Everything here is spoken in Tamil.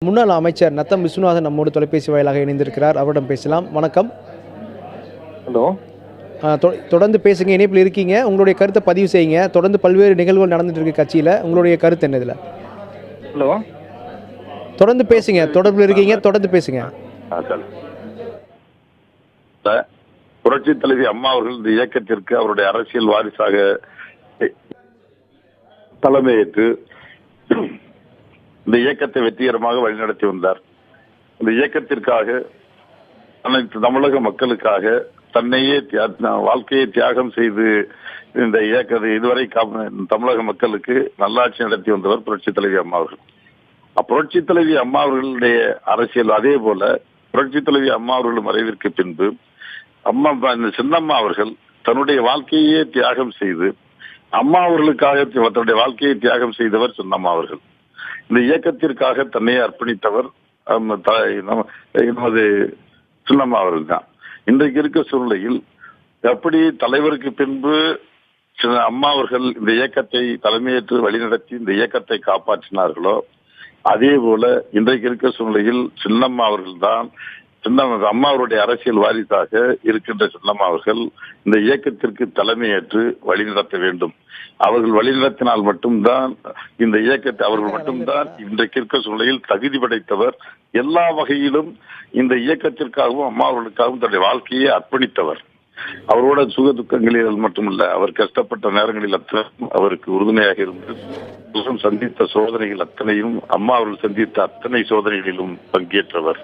முன்னாள் அமைச்சர் நத்தம் விஸ்வநாதன் நம்மோடு தொலைபேசி வாயிலாக இணைந்திருக்கிறார். அவரிடம் பேசலாம். வணக்கம். ஹலோ. தொடர்ந்து பேசுங்க. இணைப்பில் இருக்கீங்க. உங்களுடைய கருத்தை பதிவு செய்யுங்க. தொடர்ந்து பல்வேறு நிகழ்வுகள் நடந்துட்டு இருக்கு கட்சியில். உங்களுடைய கருத்து என்ன இதில்? ஹலோ. தொடர்ந்து பேசுங்க. தொடர்பில் இருக்கீங்க. தொடர்ந்து பேசுங்க. புரட்சி தலைவி அம்மா அவர்கள் இந்த இயக்கத்திற்கு அவருடைய அரசியல் வாரிசாக தலைமையேற்று இந்த இயக்கத்தை வெற்றிகரமாக வழிநடத்தி வந்தார். இந்த இயக்கத்திற்காக அனைத்து தமிழக மக்களுக்காக தன்னையே வாழ்க்கையை தியாகம் செய்து இந்த இயக்கத்தை இதுவரை தமிழக மக்களுக்கு நல்லாட்சி நடத்தி வந்தவர் புரட்சி தலைவி அம்மா அவர்கள். புரட்சி தலைவி அம்மா அவர்களுடைய அரசியல் அதே போல புரட்சி தலைவி அம்மா அவர்கள் மறைவிற்கு பின்பு சின்னம்மா அவர்கள் தன்னுடைய வாழ்க்கையே தியாகம் செய்து அம்மா அவர்களுக்காக தன்னுடைய வாழ்க்கையை தியாகம் செய்தவர் சின்னம்மா அவர்கள். இந்த இயக்கத்திற்காக தன்னையே அர்ப்பணித்தவர் நமது சின்னம்மா அவர்கள் தான். இன்றைக்கு இருக்க சூழ்நிலையில் எப்படி தலைவருக்கு பின்பு அம்மா அவர்கள் இந்த இயக்கத்தை தலைமையேற்று வழிநடத்தி இந்த இயக்கத்தை காப்பாற்றினார்களோ அதே போல இன்றைக்கு இருக்க சூழ்நிலையில் சின்னம்மா அவர்கள் தான் அம்மா அவருடைய அரசியல் வாரிசாக இருக்கின்ற சின்னம்மா அவர்கள் இந்த இயக்கத்திற்கு தலைமையேற்று வழிநடத்த வேண்டும். அவர்கள் வழிநடத்தினால் மட்டும்தான் இந்த இயக்கத்தை அவர்கள் மட்டும்தான் இன்றைக்கு இருக்க சூழ்நிலையில் தகுதி படைத்தவர். எல்லா வகையிலும் இந்த இயக்கத்திற்காகவும் அம்மா அவர்களுக்காகவும் தன்னுடைய வாழ்க்கையை அர்ப்பணித்தவர். அவரோட சுக துக்கங்களில் மட்டுமல்ல, அவர் கஷ்டப்பட்ட நேரங்களில் அத்தனையும் அவருக்கு உறுதுணையாக இருந்து சந்தித்த சோதனைகள் அத்தனையும் அம்மா அவர்கள் சந்தித்த அத்தனை சோதனைகளிலும் பங்கேற்றவர்.